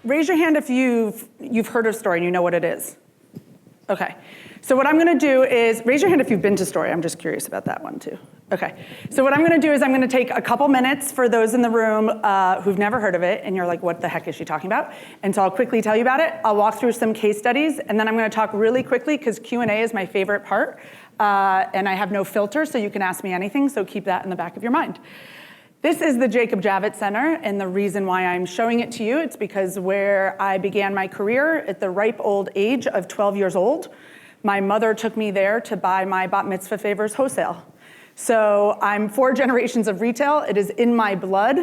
Raise your hand if you've heard of Story and you know what it is. Okay. So what I'm going to do is, raise your hand if you've been to Story. I'm just curious about that one too. Okay. So what I'm going to do is I'm going to take a couple minutes for those in the room who've never heard of it, and you're like, what the heck is she talking about? And so I'll quickly tell you about it. I'll walk through some case studies, and then I'm going to talk really quickly because Q&A is my favorite part, and I have no filter, so you can ask me anything, so keep that in the back of your mind. This is the Jacob Javits Center, and the reason why I'm showing it to you, it's because where I began my career at the ripe old age of 12 years old, my mother took me there to buy my bat mitzvah favors wholesale. So I'm 4 generations of retail. It is in my blood.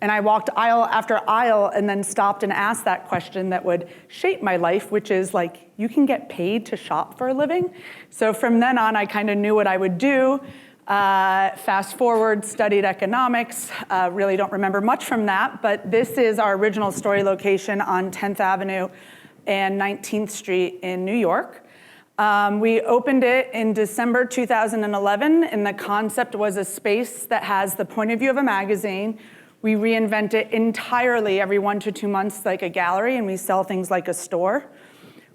And I walked aisle after aisle and then stopped and asked that question that would shape my life, which is like, you can get paid to shop for a living? So from then on, I kind of knew what I would do. Fast forward, studied economics. Really don't remember much from that, but this is our original Story location on 10th Avenue and 19th Street in New York. We opened it in December 2011, and the concept was a space that has the point of view of a magazine. We reinvent it entirely every 1 to 2 months like a gallery, and we sell things like a store.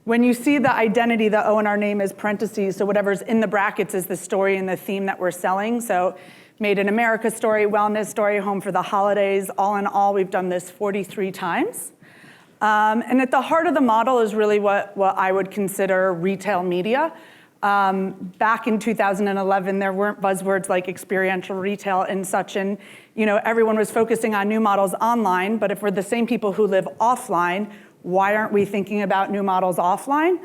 When you see the identity, the O in our name is parentheses, so whatever's in the brackets is the story and the theme that we're selling. So Made in America story, wellness story, home for the holidays. All in all, we've done this 43 times. And at the heart of the model is really what I would consider retail media. Back in 2011, there weren't buzzwords like experiential retail and such, and everyone was focusing on new models online, but if we're the same people who live offline, why aren't we thinking about new models offline?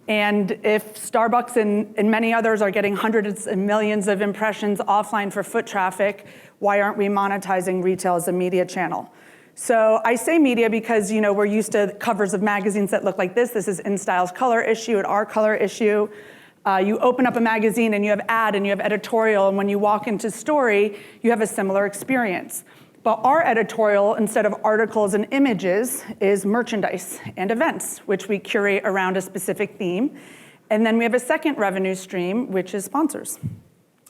And if Starbucks and many others are getting hundreds of millions of impressions offline for foot traffic, why aren't we monetizing retail as a media channel? So I say media because we're used to covers of magazines that look like this. This is InStyle's color issue, at our color issue. You open up a magazine and you have ad and you have editorial, and when you walk into Story, you have a similar experience. But our editorial, instead of articles and images, is merchandise and events, which we curate around a specific theme. And then we have a second revenue stream, which is sponsors.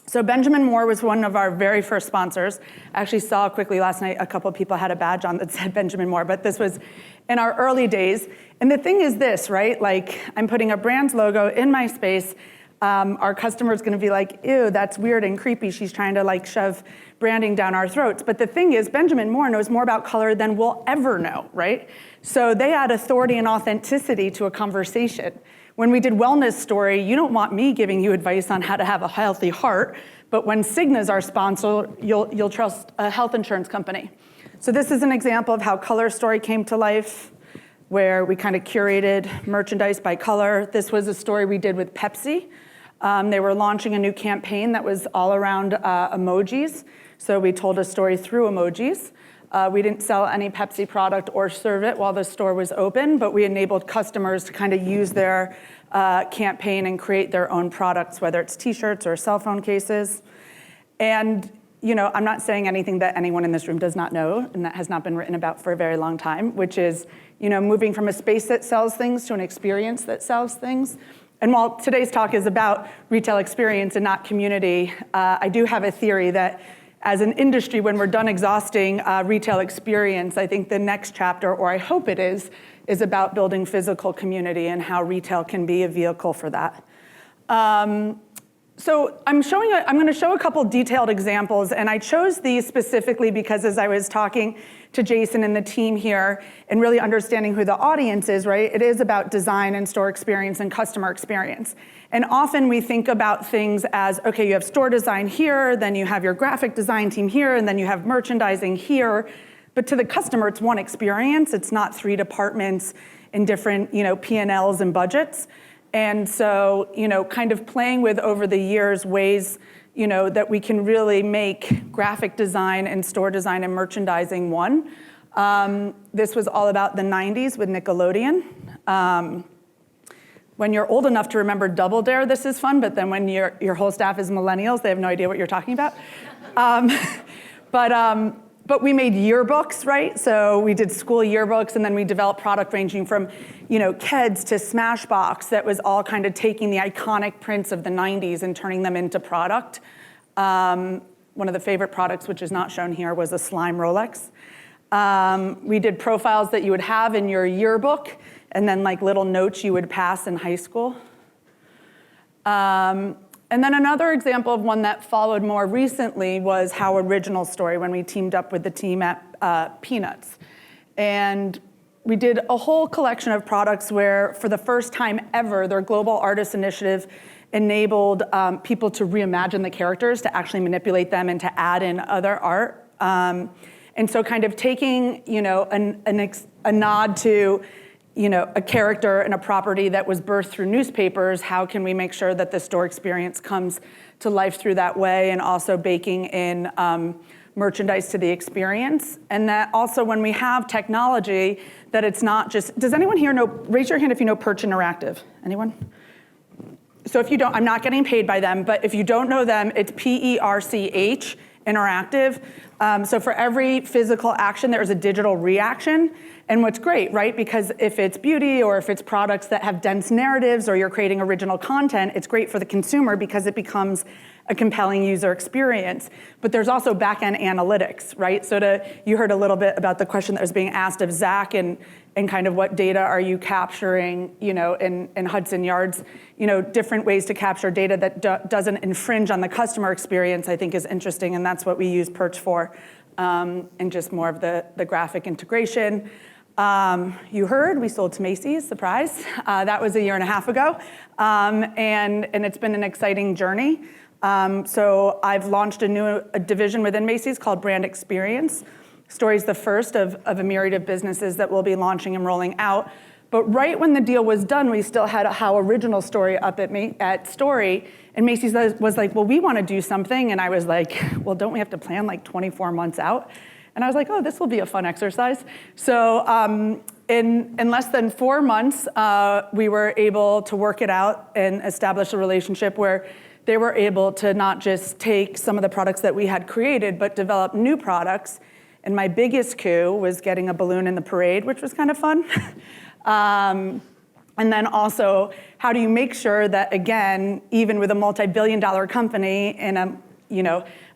So Benjamin Moore was one of our very first sponsors. I actually saw quickly last night a couple of people had a badge on that said Benjamin Moore, but this was in our early days. And the thing is this, right? Like, I'm putting a brand's logo in my space. Our customer's gonna be like, ew, that's weird and creepy. She's trying to shove branding down our throats. But the thing is, Benjamin Moore knows more about color than we'll ever know, right? So they add authority and authenticity to a conversation. When we did Wellness Story, you don't want me giving you advice on how to have a healthy heart, but when Cigna's our sponsor, you'll trust a health insurance company. So this is an example of how Color Story came to life, where we kind of curated merchandise by color. This was a story we did with Pepsi. They were launching a new campaign that was all around emojis. So we told a story through emojis. We didn't sell any Pepsi product or serve it while the store was open, but we enabled customers to kind of use their campaign and create their own products, whether it's t-shirts or cell phone cases. And I'm not saying anything that anyone in this room does not know and that has not been written about for a very long time, which is moving from a space that sells things to an experience that sells things. And while today's talk is about retail experience and not community, I do have a theory that as an industry, when we're done exhausting retail experience, I think the next chapter, or I hope it is about building physical community and how retail can be a vehicle for that. So I'm going to show a couple detailed examples, and I chose these specifically because as I was talking to Jason and the team here and really understanding who the audience is, right? It is about design and store experience and customer experience. And often we think about things as, okay, you have store design here, then you have your graphic design team here, and then you have merchandising here. But to the customer, it's one experience. It's not 3 departments in different, P&Ls and budgets. And so, kind of playing with over the years ways, that we can really make graphic design and store design and merchandising one. This was all about the 90s with Nickelodeon. When you're old enough to remember Double Dare, this is fun, but then when your whole staff is millennials, they have no idea what you're talking about. But we made yearbooks, right? So we did school yearbooks, and then we developed product ranging from, Keds to Smashbox that was all kind of taking the iconic prints of the 90s and turning them into product. One of the favorite products, which is not shown here, was a slime Rolex. We did profiles that you would have in your yearbook, and then like little notes you would pass in high school. And then another example of one that followed more recently was How Original Story, when we teamed up with the team at Peanuts. And we did a whole collection of products where, for the first time ever, their Global Artist Initiative enabled people to reimagine the characters, to actually manipulate them and to add in other art. And so kind of taking, a nod to, a character and a property that was birthed through newspapers, how can we make sure that the store experience comes to life through that way, and also baking in merchandise to the experience. And that also, when we have technology, that it's not just, does anyone here know, raise your hand if you know Perch Interactive? Anyone? So if you don't, I'm not getting paid by them, but if you don't know them, it's PERCH Interactive. So for every physical action, there's a digital reaction. And what's great, right? Because if it's beauty or if it's products that have dense narratives or you're creating original content, it's great for the consumer because it becomes a compelling user experience. But there's also back-end analytics, right? So you heard a little bit about the question that was being asked of Zach and kind of what data are you capturing, in Hudson Yards, different ways to capture data that doesn't infringe on the customer experience, I think is interesting, and that's what we use Perch for, and just more of the graphic integration. You heard we sold to Macy's, surprise. That was a year and a half ago, and it's been an exciting journey. So I've launched a division within Macy's called Brand Experience. Story's the first of a myriad of businesses that we'll be launching and rolling out. But right when the deal was done, we still had a How Original Story up at Story, and Macy's was like, well, we want to do something, and I was like, well, don't we have to plan like 24 months out? And I was like, oh, this will be a fun exercise. So in less than 4 months, we were able to work it out and establish a relationship where they were able to not just take some of the products that we had created, but develop new products. And my biggest coup was getting a balloon in the parade, which was kind of fun. And then also, how do you make sure that, again, even with a multi-billion-dollar company in a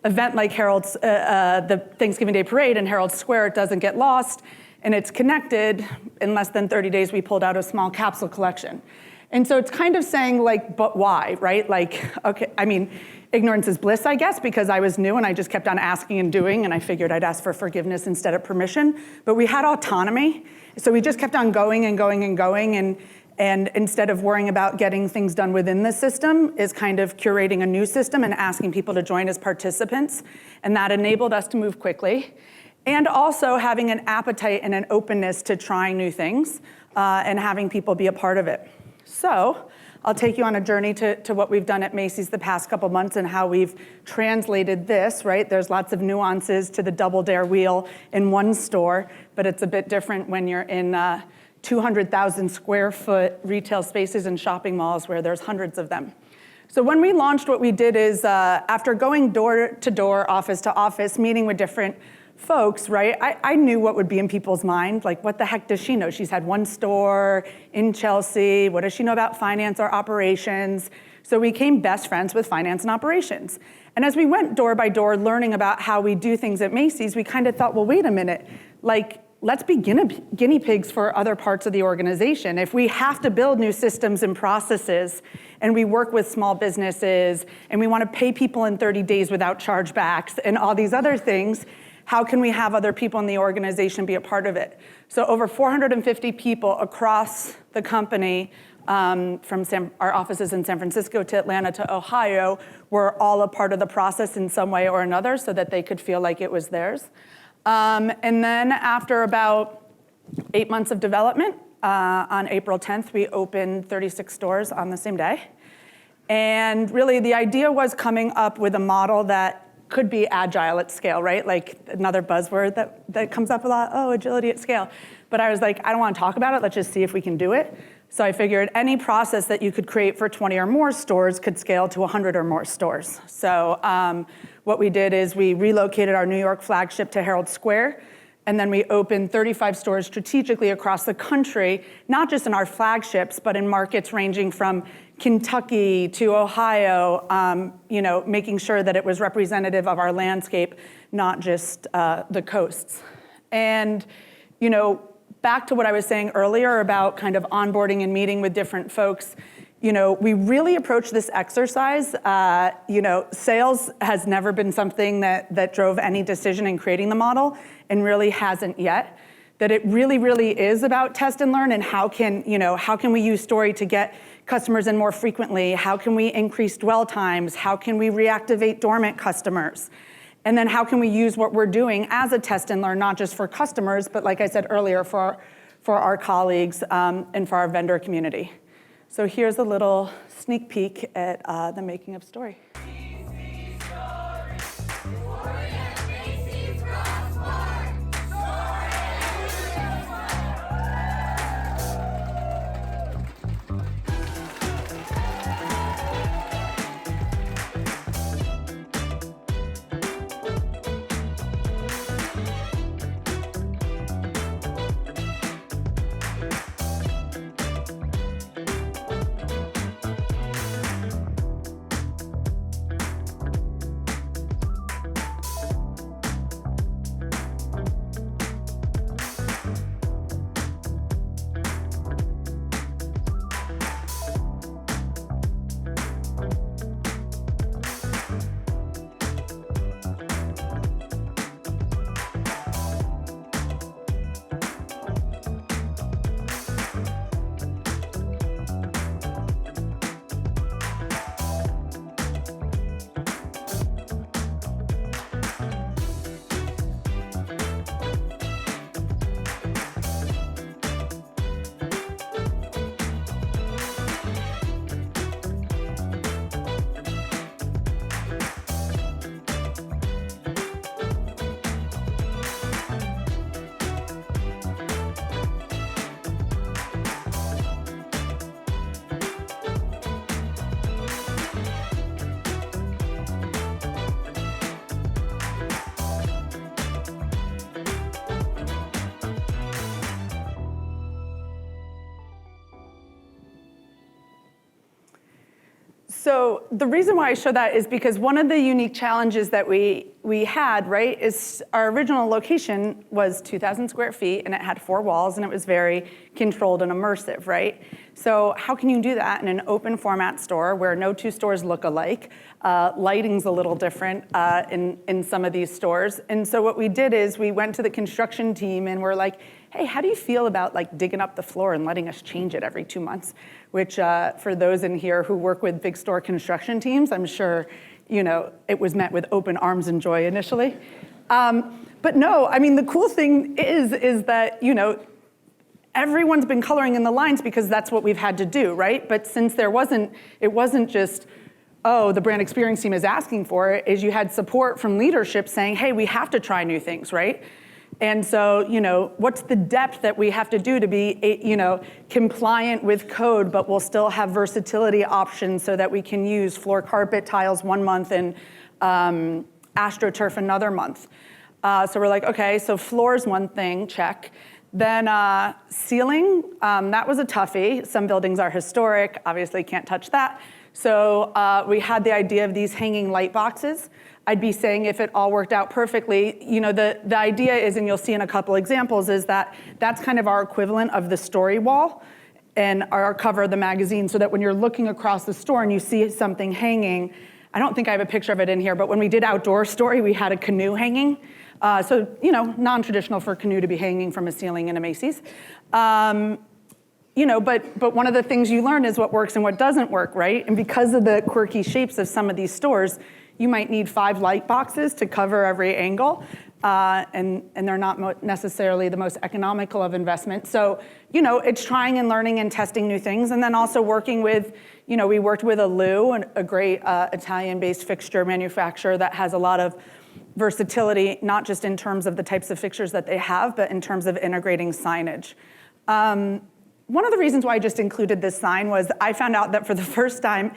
event like Herald's, the Thanksgiving Day Parade in Herald Square, it doesn't get lost and it's connected. In less than 30 days, we pulled out a small capsule collection. And so it's kind of saying, like, but why, right? Like, okay, I mean, ignorance is bliss, I guess, because I was new and I just kept on asking and doing, and I figured I'd ask for forgiveness instead of permission. But we had autonomy, so we just kept on going and going and going, and instead of worrying about getting things done within the system, is kind of curating a new system and asking people to join as participants. And that enabled us to move quickly. And also having an appetite and an openness to trying new things and having people be a part of it. So I'll take you on a journey to what we've done at Macy's the past couple months and how we've translated this, right? There's lots of nuances to the Double Dare wheel in one store, but it's a bit different when you're in 200,000 square foot retail spaces and shopping malls where there's hundreds of them. So when we launched, what we did is after going door to door, office to office, meeting with different folks, right? I knew what would be in people's mind. Like, what the heck does she know? She's had one store in Chelsea. What does she know about finance or operations? So we became best friends with finance and operations. And as we went door by door learning about how we do things at Macy's, we kind of thought, well, wait a minute. Like, let's be guinea pigs for other parts of the organization. If we have to build new systems and processes, and we work with small businesses, and we want to pay people in 30 days without chargebacks and all these other things, how can we have other people in the organization be a part of it? So over 450 people across the company, from our offices in San Francisco to Atlanta to Ohio, were all a part of the process in some way or another so that they could feel like it was theirs. And then after about 8 months of development, on April 10th, we opened 36 stores on the same day. And really the idea was coming up with a model that could be agile at scale, right? Like another buzzword that comes up a lot, oh, agility at scale. But I was like, I don't want to talk about it, let's just see if we can do it. So I figured any process that you could create for 20 or more stores could scale to 100 or more stores. So what we did is we relocated our New York flagship to Herald Square, and then we opened 35 stores strategically across the country, not just in our flagships, but in markets ranging from Kentucky to Ohio, making sure that it was representative of our landscape, not just the coasts. And, back to what I was saying earlier about kind of onboarding and meeting with different folks, we really approach this exercise. Sales has never been something that drove any decision in creating the model, and really hasn't yet. That it really, really is about test and learn, and how can we use story to get customers in more frequently? How can we increase dwell times? How can we reactivate dormant customers? And then how can we use what we're doing as a test and learn, not just for customers, but like I said earlier, for our colleagues and for our vendor community. So here's a little sneak peek at the making of Story. So the reason why I show that is because one of the unique challenges that we had, right, is our original location was 2,000 square feet, and it had 4 walls, and it was very controlled and immersive, right? So how can you do that in an open format store where no 2 stores look alike? Lighting's a little different in some of these stores. And so what we did is we went to the construction team and we're like, hey, how do you feel about like digging up the floor and letting us change it every 2 months? Which for those in here who work with big store construction teams, I'm sure it was met with open arms and joy initially. But no, I mean, the cool thing is that, everyone's been coloring in the lines because that's what we've had to do, right? But since it wasn't just, the brand experience team is asking for it, is you had support from leadership saying, hey, we have to try new things, right? And so, what's the depth that we have to do to be, compliant with code, but we'll still have versatility options so that we can use floor carpet tiles 1 month and AstroTurf another month. So we're like, okay, so floor's one thing, check. Then ceiling, that was a toughie. Some buildings are historic, obviously can't touch that. So we had the idea of these hanging light boxes. I'd be saying if it all worked out perfectly, the idea is, and you'll see in a couple examples, is that that's kind of our equivalent of the story wall and our cover of the magazine, so that when you're looking across the store and you see something hanging, I don't think I have a picture of it in here, but when we did Outdoor Story, we had a canoe hanging. So, non-traditional for a canoe to be hanging from a ceiling in a Macy's. But one of the things you learn is what works and what doesn't work, right? And because of the quirky shapes of some of these stores, you might need 5 light boxes to cover every angle, and they're not necessarily the most economical of investment. So, it's trying and learning and testing new things, and then also working with, we worked with a great Italian-based fixture manufacturer that has a lot of versatility, not just in terms of the types of fixtures that they have, but in terms of integrating signage. One of the reasons why I just included this sign was I found out that for the first time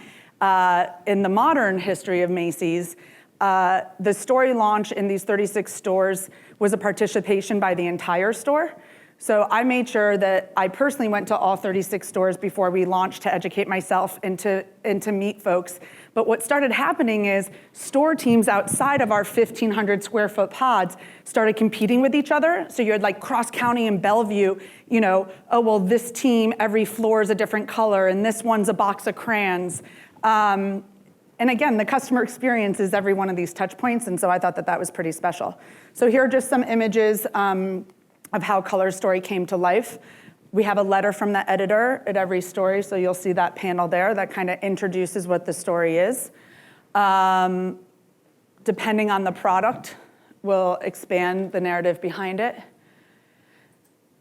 in the modern history of Macy's, the Story launch in these 36 stores was a participation by the entire store. So I made sure that I personally went to all 36 stores before we launched to educate myself and to meet folks. But what started happening is store teams outside of our 1,500 square foot pods started competing with each other. So you had like Cross County and Bellevue, oh, well, this team, every floor is a different color, and this one's a box of crayons. And again, the customer experience is every one of these touch points, and so I thought that that was pretty special. So here are just some images of how Color Story came to life. We have a letter from the editor at every story, so you'll see that panel there that kind of introduces what the story is. Depending on the product, we'll expand the narrative behind it.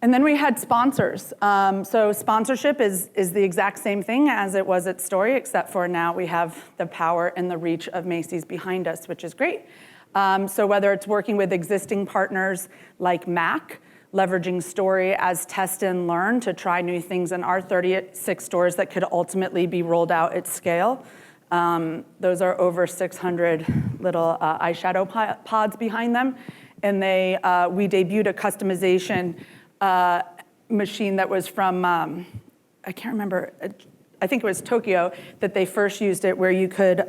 And then we had sponsors. So sponsorship is the exact same thing as it was at Story, except for now we have the power and the reach of Macy's behind us, which is great. So whether it's working with existing partners like Mac, leveraging Story as test and learn to try new things in our 36 stores that could ultimately be rolled out at scale. Those are over 600 little eyeshadow pods behind them. And we debuted a customization machine that was from, I can't remember, I think it was Tokyo, that they first used it, where you could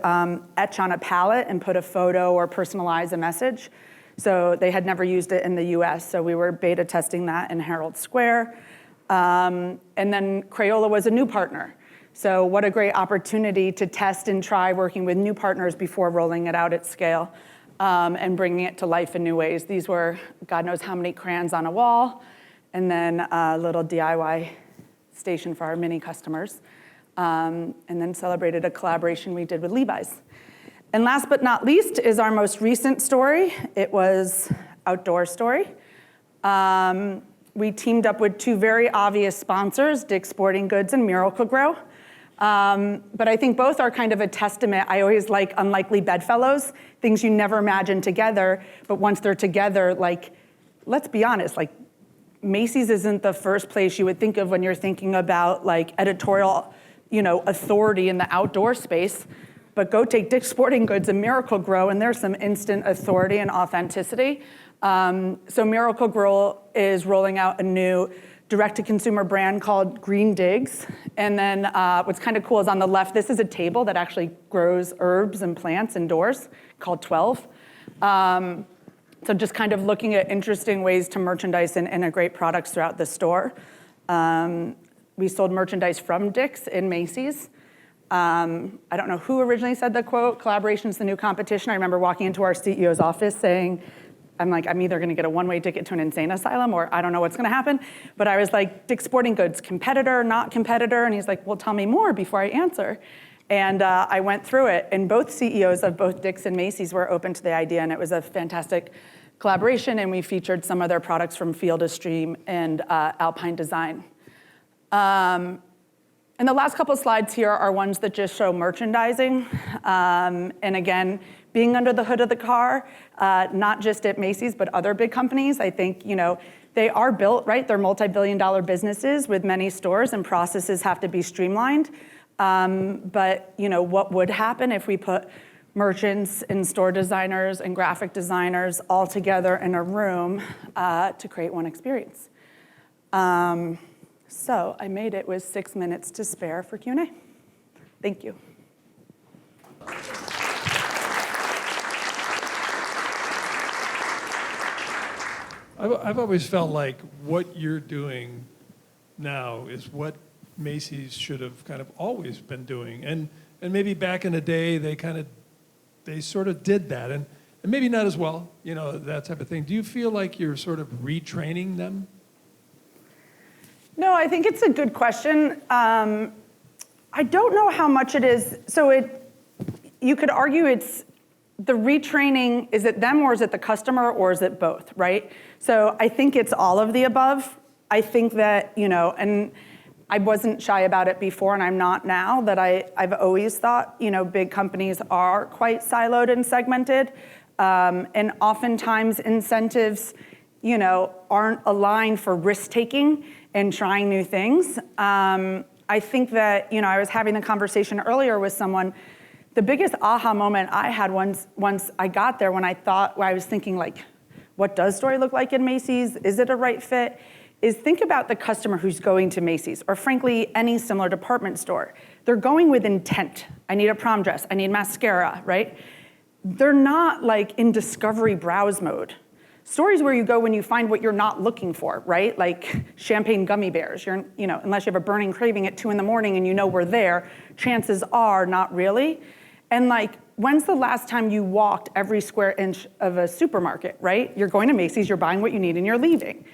etch on a palette and put a photo or personalize a message. So they had never used it in the US, so we were beta testing that in Herald Square. And then Crayola was a new partner. So what a great opportunity to test and try working with new partners before rolling it out at scale and bringing it to life in new ways. These were God knows how many crayons on a wall, and then a little DIY station for our mini customers, and then celebrated a collaboration we did with Levi's. And last but not least is our most recent story. It was Outdoor Story. We teamed up with two very obvious sponsors, Dick's Sporting Goods and Miracle-Gro. But I think both are kind of a testament. I always like unlikely bedfellows, things you never imagine together, but once they're together, like, let's be honest, like, Macy's isn't the first place you would think of when you're thinking about like editorial, authority in the outdoor space. But go take Dick's Sporting Goods and Miracle-Gro, and there's some instant authority and authenticity. So Miracle-Gro is rolling out a new direct-to-consumer brand called Green Digs. And then what's kind of cool is on the left, this is a table that actually grows herbs and plants indoors called 12. So just kind of looking at interesting ways to merchandise and integrate products throughout the store. We sold merchandise from Dick's in Macy's. I don't know who originally said the quote, "Collaboration's the new competition." I remember walking into our CEO's office saying, I'm either gonna get a one-way ticket to an insane asylum or I don't know what's gonna happen. But I was like, Dick's Sporting Goods, competitor, not competitor? And he's like, well, tell me more before I answer. And I went through it, and both CEOs of both Dick's and Macy's were open to the idea, and it was a fantastic collaboration, and we featured some of their products from Field of Stream and Alpine Design. And the last couple of slides here are ones that just show merchandising. And again, being under the hood of the car, not just at Macy's, but other big companies, I think, they are built, right? They're multi-billion-dollar businesses with many stores, and processes have to be streamlined. But what would happen if we put merchants and store designers and graphic designers all together in a room to create one experience? So I made it with 6 minutes to spare for Q&A. Thank you. I've always felt like what you're doing now is what Macy's should have kind of always been doing. And maybe back in the day, they sort of did that. And maybe not as well, that type of thing. Do you feel like you're sort of retraining them? No, I think it's a good question. I don't know how much it is. So you could argue it's the retraining, is it them or is it the customer or is it both, right? So I think it's all of the above. I think that, and I wasn't shy about it before and I'm not now, that I've always thought, big companies are quite siloed and segmented. And oftentimes incentives, aren't aligned for risk-taking and trying new things. I think that, I was having a conversation earlier with someone. The biggest aha moment I had once I got there, when I was thinking like, what does Story look like in Macy's? Is it a right fit? Is think about the customer who's going to Macy's, or frankly, any similar department store. they're going with intent. I need a prom dress, I need mascara, right? They're not like in discovery browse mode. Stories where you go when you find what you're not looking for, right? Like champagne gummy bears. Unless you have a burning craving at 2 in the morning and you know we're there, chances are not really. And like, when's the last time you walked every square inch of a supermarket, right? You're going to Macy's, you're buying what you need, and you're leaving.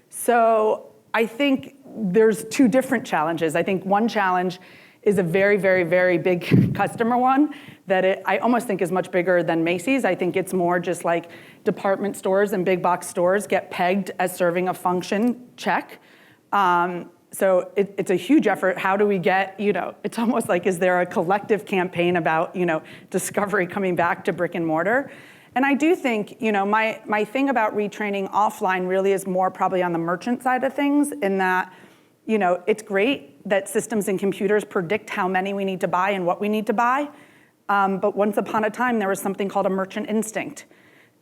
So I think there's 2 different challenges. I think one challenge is a very, very, very big customer one that I almost think is much bigger than Macy's. I think it's more just like department stores and big box stores get pegged as serving a function, check. So it's a huge effort. How do we get, it's almost like, is there a collective campaign about, discovery coming back to brick and mortar? And I do think, my thing about retraining offline really is more probably on the merchant side of things in that, it's great that systems and computers predict how many we need to buy and what we need to buy. But once upon a time, there was something called a merchant instinct.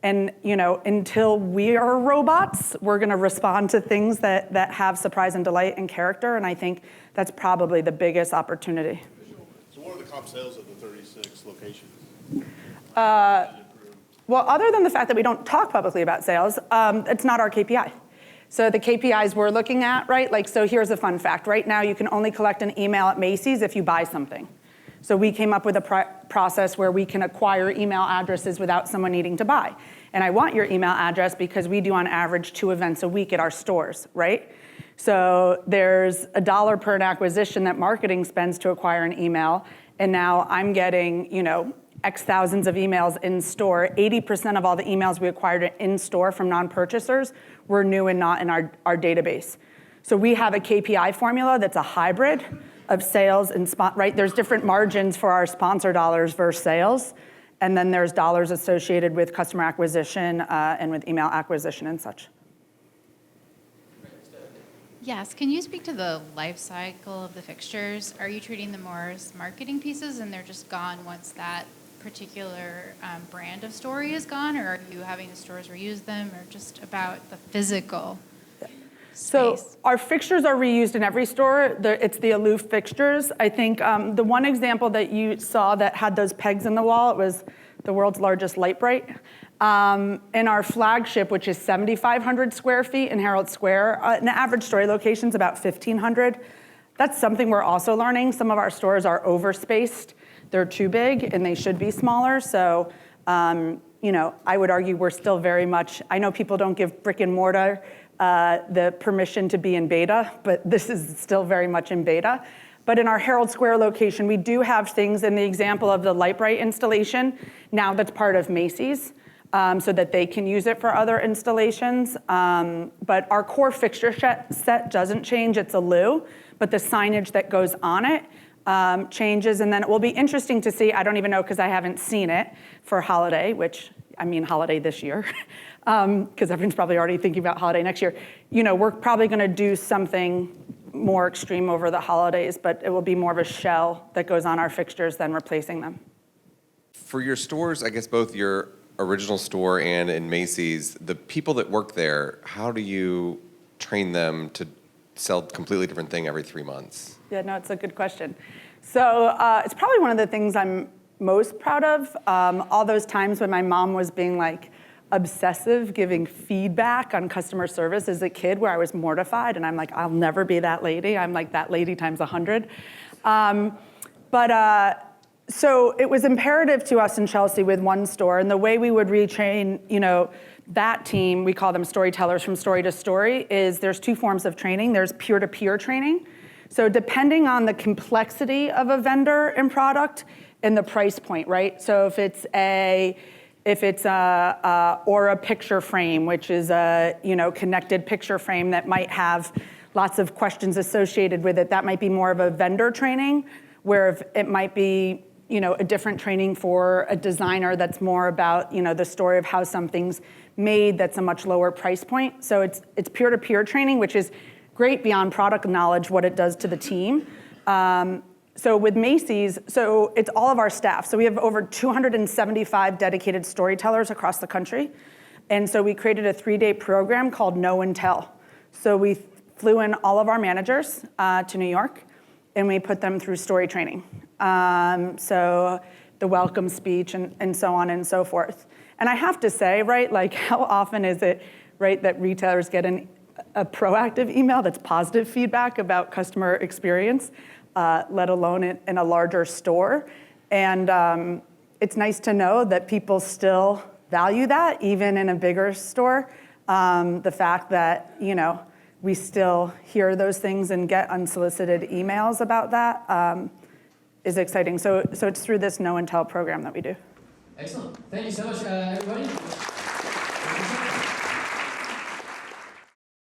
And until we are robots, we're gonna respond to things that have surprise and delight and character, and I think that's probably the biggest opportunity. So what are the comp sales of the 36 locations? Well, other than the fact that we don't talk publicly about sales, it's not our KPI. So the KPIs we're looking at, right? Like, so here's a fun fact. Right now, you can only collect an email at Macy's if you buy something. So we came up with a process where we can acquire email addresses without someone needing to buy. And I want your email address because we do on average 2 events a week at our stores, right? So there's $1 per an acquisition that marketing spends to acquire an email. And now I'm getting, X thousands of emails in store. 80% of all the emails we acquired in store from non-purchasers were new and not in our database. So we have a KPI formula that's a hybrid of sales and right? There's different margins for our sponsor dollars versus sales. And then there's dollars associated with customer acquisition and with email acquisition and such. Yes, can you speak to the life cycle of the fixtures? Are you treating them more as marketing pieces and they're just gone once that particular brand of story is gone, or are you having the stores reuse them, or just about the physical So space? our fixtures are reused in every store. It's the aloof fixtures. I think the one example that you saw that had those pegs in the wall, it was the world's largest light bright. In our flagship, which is 7,500 square feet in Herald Square, an average Story location is about 1,500. That's something we're also learning. Some of our stores are overspaced. They're too big and they should be smaller. So, I would argue we're still very much, I know people don't give brick and mortar the permission to be in beta, but this is still very much in beta. But in our Herald Square location, we do have things in the example of the light bright installation. Now that's part of Macy's, so that they can use it for other installations. But our core fixture set doesn't change, it's a loo, but the signage that goes on it changes. And then it will be interesting to see, I don't even know because I haven't seen it for holiday, holiday this year, because everyone's probably already thinking about holiday next year. We're probably gonna do something more extreme over the holidays, but it will be more of a shell that goes on our fixtures than replacing them. For your stores, I guess both your original store and in Macy's, the people that work there, how do you train them to sell a completely different thing every 3 months? Yeah, no, it's a good question. So it's probably one of the things I'm most proud of. All those times when my mom was being like obsessive, giving feedback on customer service as a kid where I was mortified, and I'm like, I'll never be that lady. I'm like that lady times 100. So it was imperative to us in Chelsea with one store, and the way we would retrain, that team, we call them storytellers from story to story, is there's 2 forms of training. There's peer-to-peer training. So depending on the complexity of a vendor and product and the price point, right? So if it's or a picture frame, which is a connected picture frame that might have lots of questions associated with it, that might be more of a vendor training, where if it might be a different training for a designer that's more about the story of how something's made that's a much lower price point. So it's peer-to-peer training, which is great beyond product knowledge, what it does to the team. So with Macy's, so it's all of our staff. So we have over 275 dedicated storytellers across the country. And so we created a 3-day program called Know and Tell. So we flew in all of our managers to New York, and we put them through story training. So the welcome speech and so on and so forth. And I have to say, right, like how often is it, right, that retailers get a proactive email that's positive feedback about customer experience, let alone in a larger store. And it's nice to know that people still value that, even in a bigger store. The fact that, we still hear those things and get unsolicited emails about that is exciting. So it's through this Know and Tell program that we do. Excellent. Thank you so much, everybody.